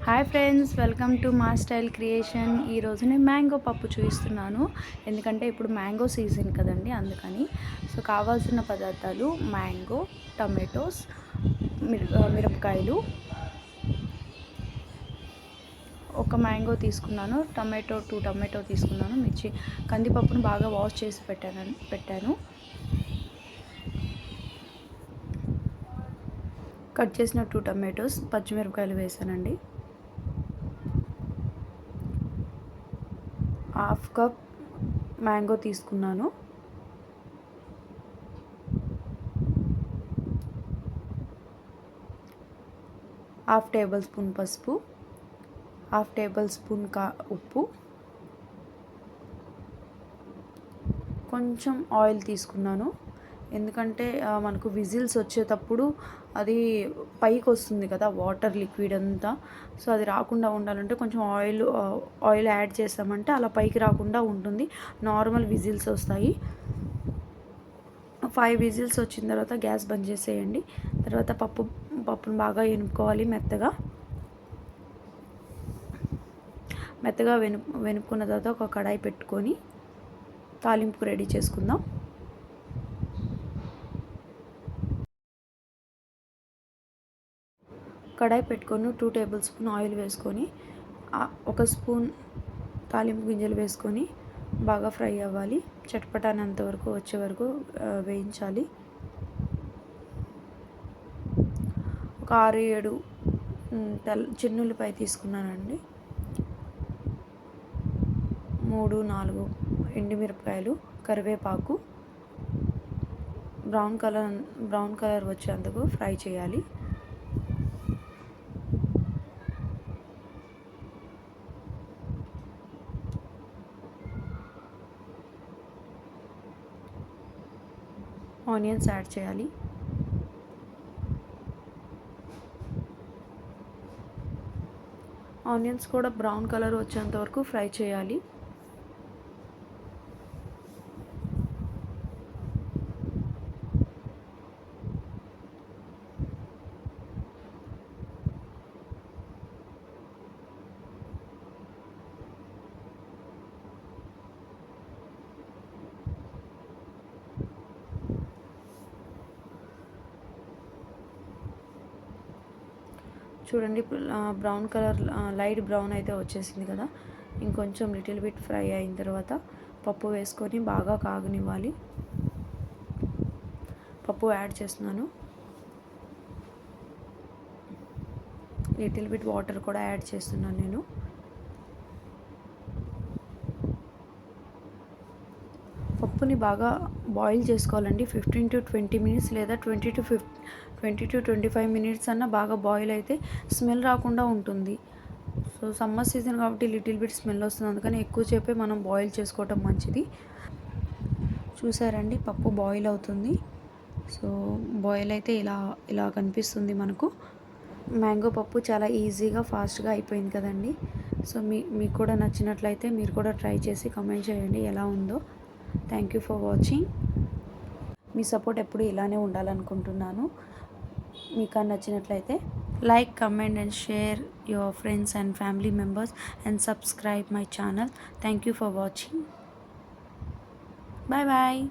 Hi friends, welcome to మా style creation. ఈరోజు నేను మ్యాంగో పప్పు చూపిస్తున్నాను. ఎందుకంటే ఇప్పుడు మ్యాంగో సీజన్ కదండి, అందుకని. సో కావాల్సిన పదార్థాలు మ్యాంగో, టమాటోస్, మిరపకాయలు, ఒక మ్యాంగో తీసుకున్నాను, టూ టమాటో తీసుకున్నాను, మిర్చి, కందిపప్పును బాగా వాష్ చేసి పెట్టాను. కట్ చేసిన 2 టమాటోస్, పచ్చిమిరపకాయలు వేసానండి. హాఫ్ కప్ మ్యాంగో తీసుకున్నాను. హాఫ్ టేబుల్ స్పూన్ పసుపు, హాఫ్ టేబుల్ స్పూన్ ఉప్పు, కొంచెం ఆయిల్ తీసుకున్నాను. ఎందుకంటే మనకు విజిల్స్ వచ్చేటప్పుడు అది పైకి వస్తుంది కదా, వాటర్ లిక్విడ్ అంతా. సో అది రాకుండా ఉండాలంటే కొంచెం ఆయిల్ యాడ్ చేస్తామంటే అలా పైకి రాకుండా ఉంటుంది. నార్మల్ విజిల్స్ వస్తాయి. 5 విజిల్స్ వచ్చిన తర్వాత గ్యాస్ బంద్ చేసేయండి. తర్వాత పప్పును బాగా ఎనుపుకోవాలి. మెత్తగా వెనుపుకున్న తర్వాత ఒక కడాయి పెట్టుకొని తాలింపు రెడీ చేసుకుందాం. కడాయి పెట్టుకొని 2 టేబుల్ స్పూన్ ఆయిల్ వేసుకొని 1 స్పూన్ తాలింపు గింజలు వేసుకొని బాగా ఫ్రై అవ్వాలి. చటపటానంత వరకు వచ్చే వరకు వేయించాలి. ఒక 6-7 చిన్నుల్లిపాయ తీసుకున్నానండి. 3-4 ఎండుమిరపకాయలు, కరివేపాకు, బ్రౌన్ కలర్ వచ్చేందుకు ఫ్రై చేయాలి. ఆనియన్స్ యాడ్ చేయాలి. ఆనియన్స్ కూడా బ్రౌన్ కలర్ వచ్చేంత వరకు ఫ్రై చేయాలి. చూడండి, బ్రౌన్ కలర్ లైట్ బ్రౌన్ అయితే వచ్చేసింది కదా. ఇంకొంచెం లిటిల్ బిట్ ఫ్రై అయిన తర్వాత పప్పు వేసుకొని బాగా కాగనివ్వాలి. పప్పు యాడ్ చేస్తున్నాను. లిటిల్ బిట్ వాటర్ కూడా యాడ్ చేస్తున్నాను నేను. పప్పుని బాగా బాయిల్ చేసుకోవాలండి. 15 to 20 మినిట్స్ లేదా 20 to 25 మినిట్స్ అన్న బాగా బాయిల్ అయితే స్మెల్ రాకుండా ఉంటుంది. సో సమ్మర్ సీజన్ కాబట్టి లిటిల్ బిట్ స్మెల్ వస్తుంది, అందుకని ఎక్కువసేపే మనం బాయిల్ చేసుకోవటం మంచిది. చూసారండి, పప్పు బాయిల్ అవుతుంది. సో బాయిల్ అయితే ఇలా కనిపిస్తుంది మనకు. మ్యాంగో పప్పు చాలా ఈజీగా ఫాస్ట్గా అయిపోయింది కదండి. సో మీకు కూడా నచ్చినట్లయితే మీరు కూడా ట్రై చేసి కమెంట్ చేయండి ఎలా ఉందో. Thank you for watching. మీ సపోర్ట్ ఎప్పుడు ఇలానే ఉండాలనుకుంటున్నాను. మీకు నచ్చినట్లయితే like, comment and share your friends and family members and subscribe my channel. Thank you for watching. Bye bye.